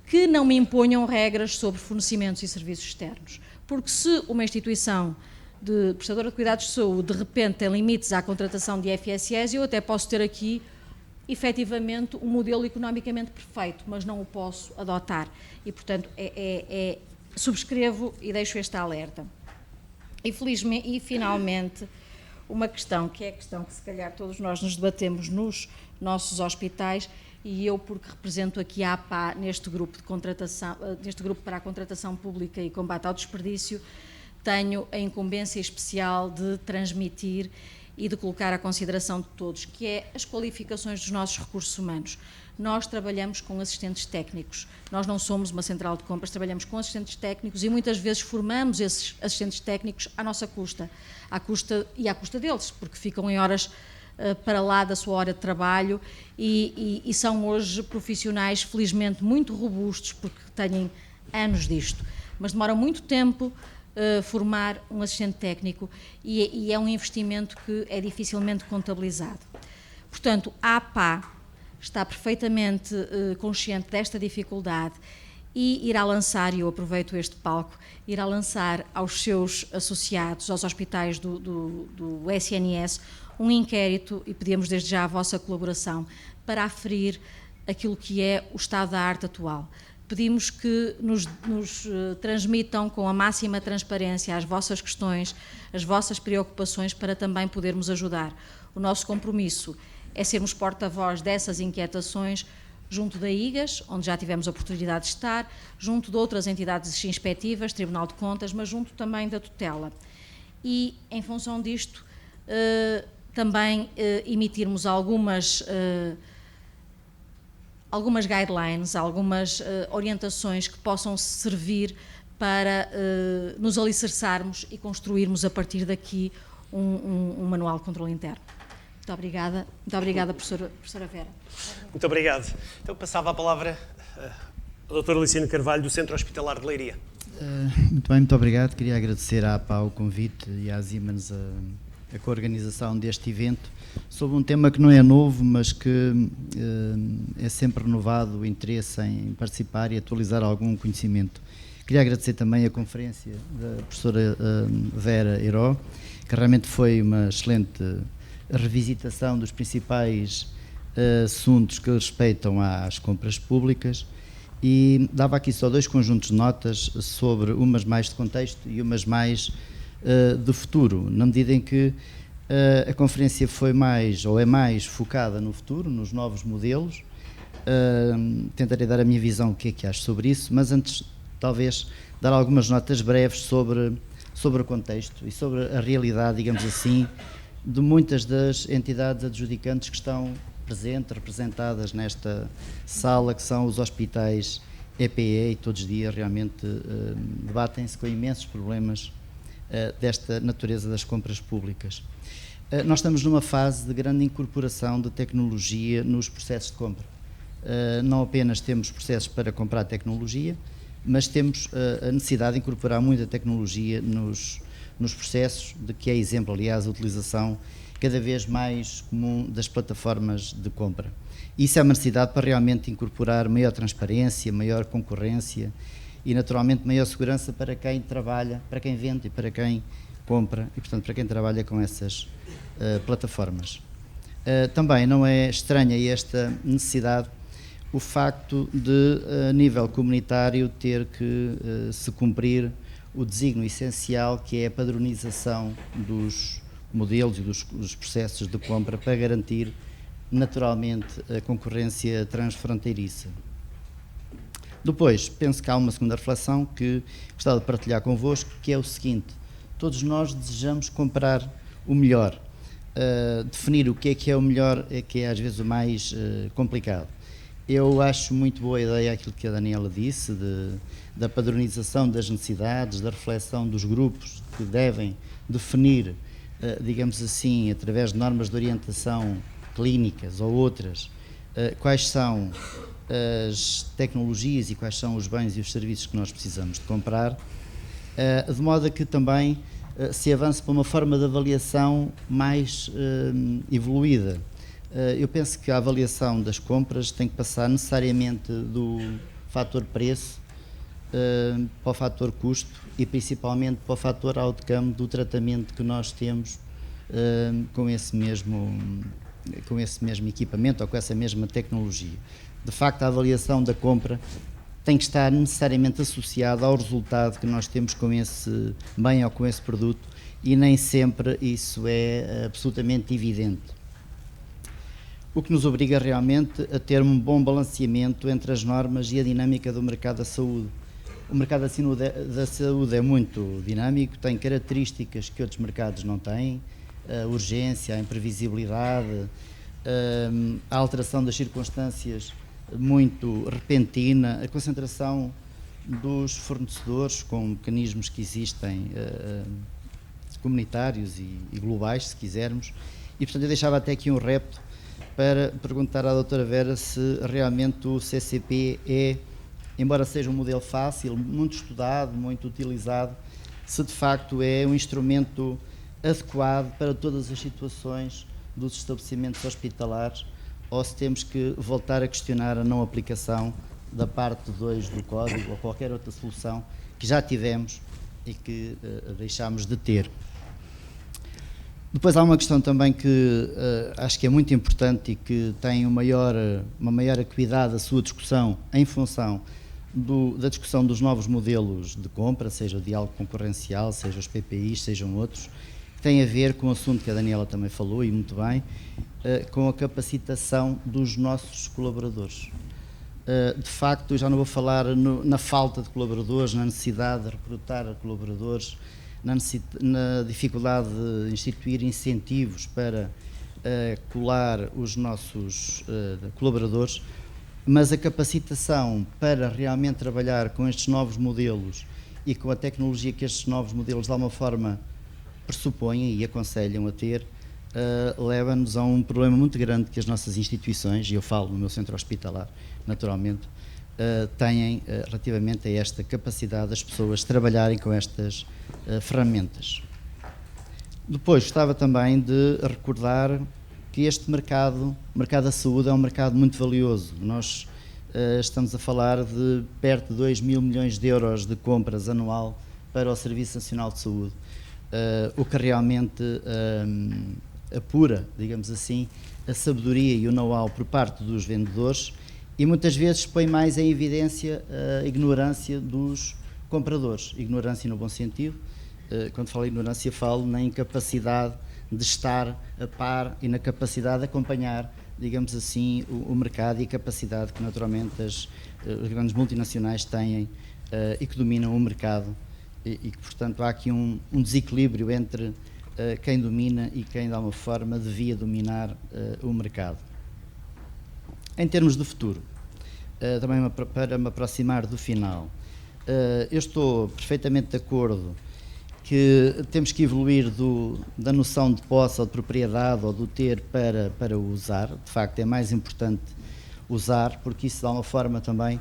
que não me imponham regras sobre fornecimentos e serviços externos. Porque se uma instituição prestadora de cuidados de saúde de repente tem limites à contratação de FSS, eu até posso ter aqui efetivamente um modelo economicamente perfeito, mas não o posso adotar. E portanto subscrevo e deixo este alerta. E finalmente, uma questão que é a questão que se calhar todos nós nos debatemos nos nossos hospitais, e eu, porque represento aqui a APA neste grupo de contratação, neste grupo para a contratação pública e combate ao desperdício, tenho a incumbência especial de transmitir e de colocar à consideração de todos, que é as qualificações dos nossos recursos humanos. Nós trabalhamos com assistentes técnicos, nós não somos uma central de compras, trabalhamos com assistentes técnicos e muitas vezes formamos esses assistentes técnicos à nossa custa, à custa deles, porque ficam em horas para lá da sua hora de trabalho e são hoje profissionais felizmente muito robustos, porque têm anos disto, mas demora muito tempo formar um assistente técnico e é um investimento que é dificilmente contabilizado. Portanto, a APA está perfeitamente consciente desta dificuldade e irá lançar, e eu aproveito este palco, irá lançar aos seus associados, aos hospitais do SNS, um inquérito, e pedimos desde já a vossa colaboração, para aferir aquilo que é o estado da arte atual. Pedimos que nos transmitam com a máxima transparência as vossas questões, as vossas preocupações, para também podermos ajudar. O nosso compromisso é sermos porta-voz dessas inquietações junto da IGAS, onde já tivemos a oportunidade de estar, junto de outras entidades inspectivas, Tribunal de Contas, mas junto também da tutela. E, em função disto, também emitirmos algumas guidelines, algumas orientações que possam servir para nos alicerçarmos e construirmos a partir daqui um manual de controle interno. Muito obrigada, professora Vera. Muito obrigado. Então passava a palavra ao doutor Licínio Carvalho, do Centro Hospitalar de Leiria. Muito bem, muito obrigado. Queria agradecer à APA o convite e à Siemens a coorganização deste evento sobre um tema que não é novo, mas que é sempre renovado o interesse em participar e atualizar algum conhecimento. Queria agradecer também a conferência da professora Vera Heró, que realmente foi uma excelente revisitação dos principais assuntos que respeitam às compras públicas, e dava aqui só dois conjuntos de notas, sobre umas mais de contexto e umas mais de futuro, na medida em que a conferência foi mais, ou é mais, focada no futuro, nos novos modelos. Tentarei dar a minha visão, o que é que acho sobre isso, mas antes talvez dar algumas notas breves sobre o contexto e sobre a realidade, digamos assim, de muitas das entidades adjudicantes que estão presentes, representadas nesta sala, que são os hospitais EPE, e todos os dias realmente debatem-se com imensos problemas desta natureza das compras públicas. Nós estamos numa fase de grande incorporação de tecnologia nos processos de compra. Não apenas temos processos para comprar tecnologia, mas temos a necessidade de incorporar muita tecnologia nos processos, de que é exemplo, aliás, a utilização cada vez mais comum das plataformas de compra. Isso é uma necessidade para realmente incorporar maior transparência, maior concorrência e, naturalmente, maior segurança para quem trabalha, para quem vende e para quem compra, e, portanto, para quem trabalha com essas plataformas. Também não é estranha esta necessidade o facto de, a nível comunitário, ter que se cumprir o desígnio essencial, que é a padronização dos modelos e dos processos de compra, para garantir naturalmente a concorrência transfronteiriça. Depois, penso que há uma segunda reflexão que gostava de partilhar convosco, que é o seguinte: todos nós desejamos comprar o melhor. Definir o que é o melhor é que é às vezes o mais complicado. Eu acho muito boa a ideia aquilo que a Daniela disse, da padronização das necessidades, da reflexão dos grupos que devem definir, digamos assim, através de normas de orientação clínicas ou outras, quais são as tecnologias e quais são os bens e os serviços que nós precisamos de comprar, de modo a que também se avance para uma forma de avaliação mais evoluída. Eu penso que a avaliação das compras tem que passar necessariamente do fator preço para o fator custo e principalmente para o fator outcome do tratamento que nós temos com esse mesmo equipamento ou com essa mesma tecnologia. De facto, a avaliação da compra tem que estar necessariamente associada ao resultado que nós temos com esse bem ou com esse produto, e nem sempre isso é absolutamente evidente. O que nos obriga realmente a ter um bom balanceamento entre as normas e a dinâmica do mercado da saúde. O mercado da saúde é muito dinâmico, tem características que outros mercados não têm, a urgência, a imprevisibilidade, a alteração das circunstâncias muito repentina, a concentração dos fornecedores com mecanismos que existem comunitários e globais, se quisermos, e portanto eu deixava até aqui um repto para perguntar à doutora Vera se realmente o CCP é, embora seja um modelo fácil, muito estudado, muito utilizado, se de facto é um instrumento adequado para todas as situações dos estabelecimentos hospitalares, ou se temos que voltar a questionar a não aplicação da parte 2 do código ou qualquer outra solução que já tivemos e que deixámos de ter. Depois há uma questão também que acho que é muito importante e que tem uma maior acuidade a sua discussão em função da discussão dos novos modelos de compra, seja o diálogo concorrencial, seja os PPIs, sejam outros, que tem a ver com o assunto que a Daniela também falou, e muito bem, com a capacitação dos nossos colaboradores. De facto, eu já não vou falar na falta de colaboradores, na necessidade de recrutar colaboradores, na dificuldade de instituir incentivos para colar os nossos colaboradores, mas a capacitação para realmente trabalhar com estes novos modelos e com a tecnologia que estes novos modelos de alguma forma pressupõem e aconselham a ter, leva-nos a um problema muito grande que as nossas instituições, e eu falo no meu centro hospitalar, naturalmente, têm relativamente a esta capacidade das pessoas trabalharem com estas ferramentas. Depois gostava também de recordar que este mercado, o mercado da saúde, é um mercado muito valioso. Nós estamos a falar de perto de 2 mil milhões de euros de compras anual para o Serviço Nacional de Saúde, o que realmente apura, digamos assim, a sabedoria e o know-how por parte dos vendedores, e muitas vezes põe mais em evidência a ignorância dos compradores. Ignorância no bom sentido. Quando falo em ignorância, falo na incapacidade de estar a par e na capacidade de acompanhar, digamos assim, o mercado, e a capacidade que naturalmente as grandes multinacionais têm e que dominam o mercado, e que, portanto, há aqui um desequilíbrio entre quem domina e quem, de alguma forma, devia dominar o mercado. Em termos de futuro, também para me aproximar do final, eu estou perfeitamente de acordo que temos que evoluir da noção de posse ou de propriedade ou do ter para o usar. De facto, é mais importante usar, porque isso, de alguma forma, também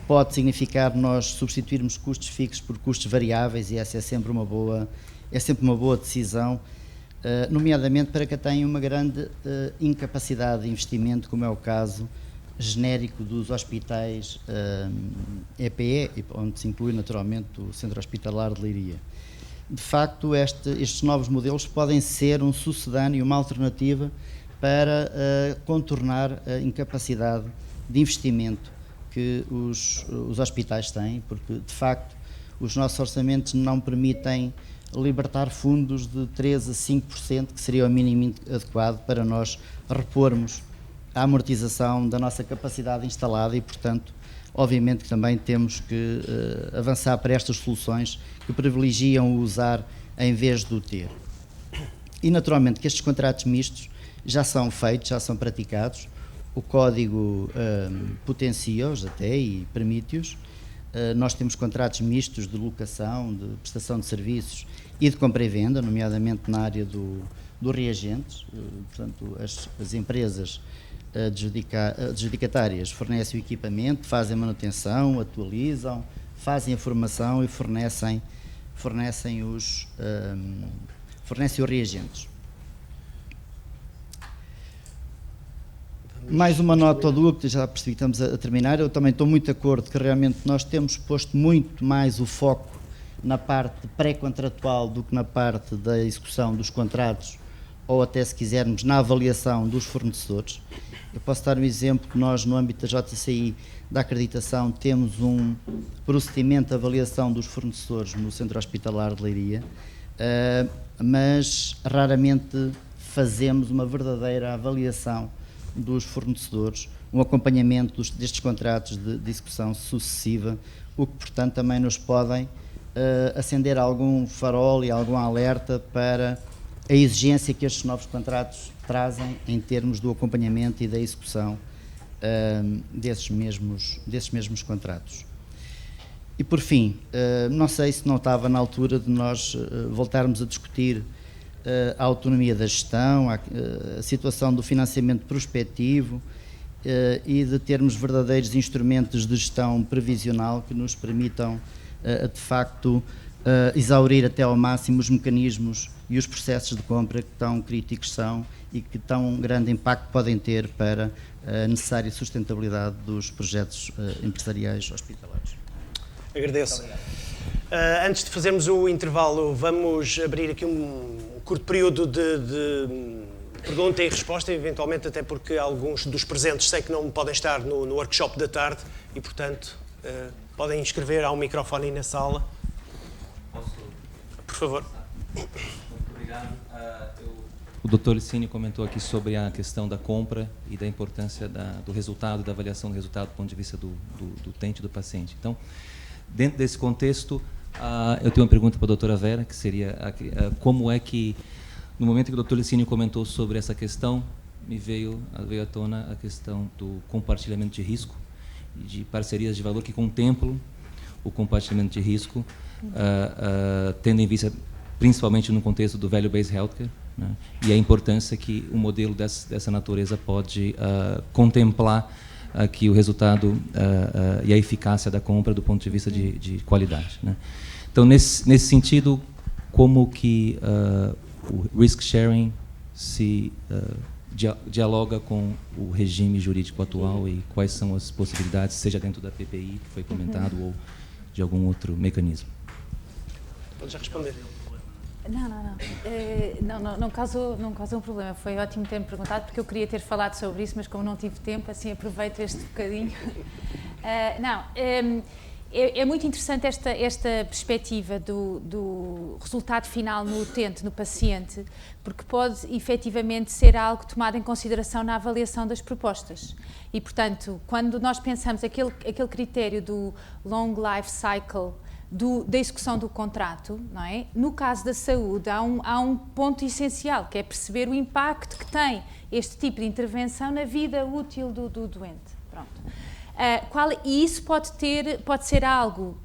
pode significar nós substituirmos custos fixos por custos variáveis, e essa é sempre uma boa decisão, nomeadamente para quem tem uma grande incapacidade de investimento, como é o caso genérico dos hospitais EPE, onde se inclui naturalmente o Centro Hospitalar de Leiria. De facto, estes novos modelos podem ser um sucedâneo, uma alternativa para contornar a incapacidade de investimento que os hospitais têm, porque de facto os nossos orçamentos não permitem libertar fundos de 3 a 5%, que seria o mínimo adequado para nós repormos a amortização da nossa capacidade instalada e, portanto, obviamente que também temos que avançar para estas soluções que privilegiam o usar em vez do ter. E, naturalmente, que estes contratos mistos já são feitos, já são praticados, o código potencia-os até e permite-os. Nós temos contratos mistos de locação, de prestação de serviços e de compra e venda, nomeadamente na área dos reagentes. Portanto, as empresas adjudicatárias fornecem o equipamento, fazem manutenção, atualizam, fazem a formação e fornecem os reagentes. Mais uma nota do que já percebi que estamos a terminar. Eu também estou muito de acordo que realmente nós temos posto muito mais o foco na parte pré-contratual do que na parte da execução dos contratos, ou até, se quisermos, na avaliação dos fornecedores. Eu posso dar um exemplo que nós, no âmbito da JCI, da acreditação, temos um procedimento de avaliação dos fornecedores no Centro Hospitalar de Leiria, mas raramente fazemos uma verdadeira avaliação dos fornecedores, um acompanhamento destes contratos de execução sucessiva, o que, portanto, também nos podem acender algum farol e algum alerta para a exigência que estes novos contratos trazem em termos do acompanhamento e da execução desses mesmos contratos. E, por fim, não sei se não estava na altura de nós voltarmos a discutir a autonomia da gestão, a situação do financiamento prospectivo e de termos verdadeiros instrumentos de gestão previsional que nos permitam, de facto, exaurir até ao máximo os mecanismos e os processos de compra que tão críticos são e que tão grande impacto podem ter para a necessária sustentabilidade dos projetos empresariais hospitalares. Agradeço. Antes de fazermos o intervalo, vamos abrir aqui um curto período de pergunta e resposta, eventualmente até porque alguns dos presentes sei que não podem estar no workshop da tarde e, portanto, podem inscrever, há um microfone aí na sala. Posso? Por favor. Muito obrigado. O Dr. Licínio comentou aqui sobre a questão da compra e da importância do resultado, da avaliação do resultado do ponto de vista do utente e do paciente. Então, dentro desse contexto, eu tenho uma pergunta para a doutora Vera, que seria como é que, no momento que o Dr. Licínio comentou sobre essa questão, me veio à tona a questão do compartilhamento de risco e de parcerias de valor que contemplam o compartilhamento de risco, tendo em vista, principalmente no contexto do value-based healthcare, né, e a importância que um modelo dessa natureza pode contemplar aqui o resultado e a eficácia da compra do ponto de vista de qualidade, né. Então, nesse sentido, como que o risk sharing se dialoga com o regime jurídico atual e quais são as possibilidades, seja dentro da PPI, que foi comentado, ou de algum outro mecanismo? Pode já responder. Não causou um problema. Foi ótimo ter-me perguntado, porque eu queria ter falado sobre isso, mas como não tive tempo, assim aproveito este bocadinho. É muito interessante esta perspectiva do resultado final no utente, no paciente, porque pode efetivamente ser algo tomado em consideração na avaliação das propostas. E, portanto, quando nós pensamos aquele critério do long life cycle, da execução do contrato, não é? No caso da saúde, há um ponto essencial, que é perceber o impacto que tem este tipo de intervenção na vida útil do doente. Pronto. E isso pode ser algo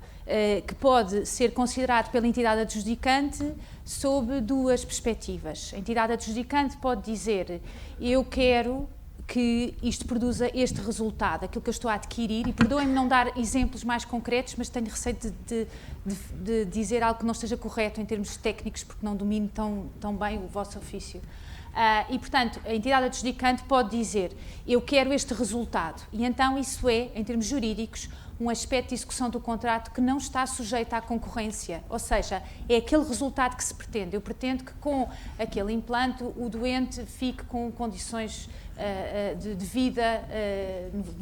que pode ser considerado pela entidade adjudicante sob duas perspectivas. A entidade adjudicante pode dizer: eu quero que isto produza este resultado, aquilo que eu estou a adquirir, e perdoem-me não dar exemplos mais concretos, mas tenho receio de dizer algo que não esteja correto em termos técnicos, porque não domino tão bem o vosso ofício. E, portanto, a entidade adjudicante pode dizer: eu quero este resultado, e então isso é, em termos jurídicos, um aspecto de execução do contrato que não está sujeito à concorrência, ou seja, é aquele resultado que se pretende. Eu pretendo que com aquele implante o doente fique com condições de vida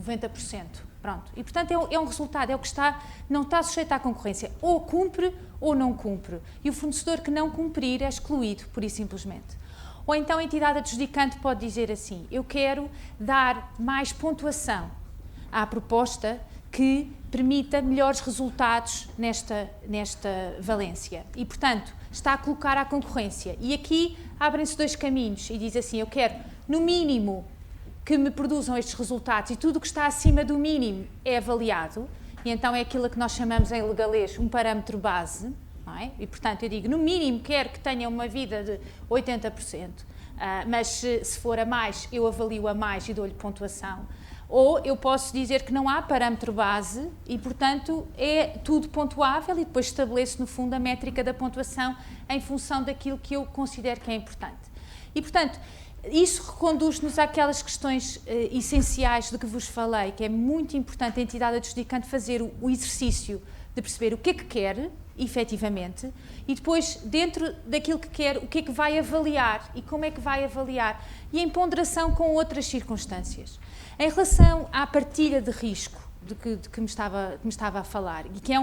90%. Pronto. E, portanto, é um resultado, é o que não está sujeito à concorrência. Ou cumpre ou não cumpre. E o fornecedor que não cumprir é excluído, pura e simplesmente. Ou então a entidade adjudicante pode dizer assim: eu quero dar mais pontuação à proposta que permita melhores resultados nesta valência. E, portanto, está a colocar à concorrência. E aqui abrem-se dois caminhos e diz assim: eu quero, no mínimo, que me produzam estes resultados, e tudo o que está acima do mínimo é avaliado, e então é aquilo que nós chamamos em legalês um parâmetro base, não é? E, portanto, eu digo, no mínimo, quero que tenha uma vida de 80%, mas se for a mais, eu avalio a mais e dou-lhe pontuação. Ou eu posso dizer que não há parâmetro base e, portanto, é tudo pontuável e depois estabeleço, no fundo, a métrica da pontuação em função daquilo que eu considero que é importante. E, portanto, isso reconduz-nos àquelas questões essenciais de que vos falei, que é muito importante a entidade adjudicante fazer o exercício de perceber o que é que quer, efetivamente, e depois, dentro daquilo que quer, o que é que vai avaliar e como é que vai avaliar, e em ponderação com outras circunstâncias. Em relação à partilha de risco de que me estava a falar, e que é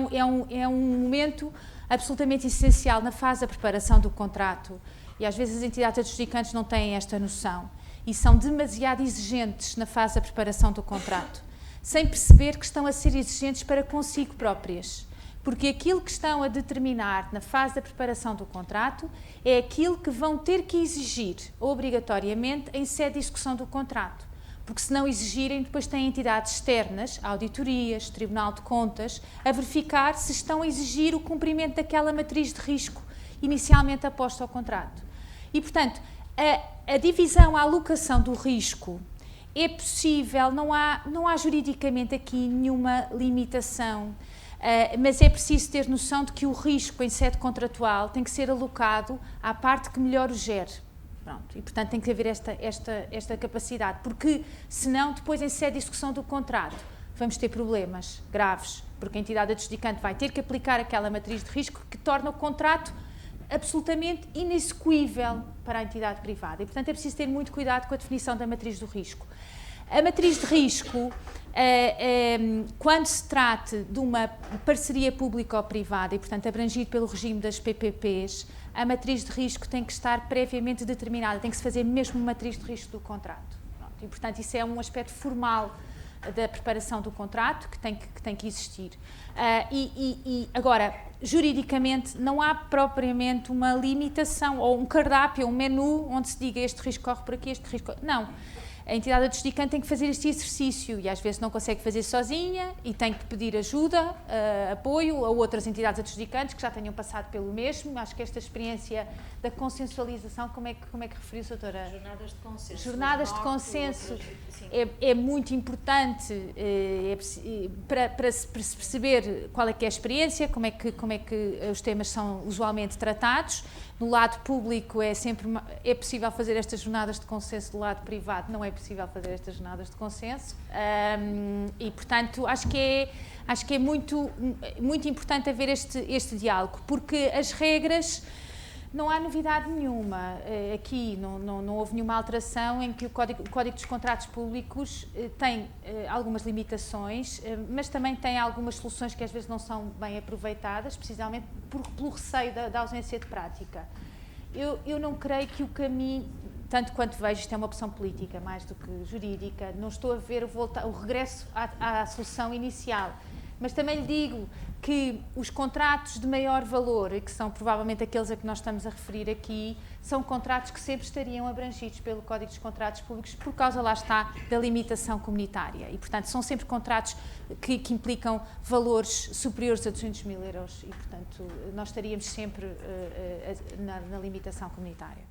um momento absolutamente essencial na fase da preparação do contrato, e às vezes as entidades adjudicantes não têm esta noção, e são demasiado exigentes na fase da preparação do contrato, sem perceber que estão a ser exigentes para consigo próprias. Porque aquilo que estão a determinar na fase da preparação do contrato é aquilo que vão ter que exigir, obrigatoriamente, em sede de execução do contrato. Porque se não exigirem, depois têm entidades externas, auditorias, Tribunal de Contas, a verificar se estão a exigir o cumprimento daquela matriz de risco inicialmente aposta ao contrato. E, portanto, a divisão, a alocação do risco é possível, não há juridicamente aqui nenhuma limitação, mas é preciso ter noção de que o risco em sede contratual tem que ser alocado à parte que melhor o gere. Pronto, e, portanto, tem que haver esta capacidade, porque, senão, depois, em sede de execução do contrato, vamos ter problemas graves, porque a entidade adjudicante vai ter que aplicar aquela matriz de risco que torna o contrato absolutamente inexecuível para a entidade privada. E, portanto, é preciso ter muito cuidado com a definição da matriz do risco. A matriz de risco, quando se trata de uma parceria público-privada e, portanto, abrangido pelo regime das PPPs, a matriz de risco tem que estar previamente determinada, tem que se fazer mesmo uma matriz de risco do contrato. Pronto, e, portanto, isso é um aspecto formal da preparação do contrato que tem que existir. Agora, juridicamente, não há propriamente uma limitação ou um cardápio, um menu onde se diga este risco corre por aqui, este risco... Não. A entidade adjudicante tem que fazer este exercício e às vezes não consegue fazer sozinha e tem que pedir ajuda, apoio a outras entidades adjudicantes que já tenham passado pelo mesmo. Acho que esta experiência da consensualização, como é que referiu-se, doutora? Jornadas de consenso. Jornadas de consenso é muito importante para se perceber qual é que é a experiência, como é que os temas são usualmente tratados. No lado público é possível fazer estas jornadas de consenso, do lado privado não é possível fazer estas jornadas de consenso e, portanto, acho que é muito importante haver este diálogo, porque as regras, não há novidade nenhuma aqui, não houve nenhuma alteração em que o Código dos Contratos Públicos tem algumas limitações, mas também tem algumas soluções que às vezes não são bem aproveitadas, precisamente pelo receio da ausência de prática. Eu não creio que o caminho, tanto quanto vejo, isto é uma opção política mais do que jurídica, não estou a ver o regresso à solução inicial, mas também lhe digo que os contratos de maior valor, que são provavelmente aqueles a que nós estamos a referir aqui, são contratos que sempre estariam abrangidos pelo Código dos Contratos Públicos por causa, lá está, da limitação comunitária. E, portanto, são sempre contratos que implicam valores superiores a 200 mil euros e, portanto, nós estaríamos sempre na limitação comunitária.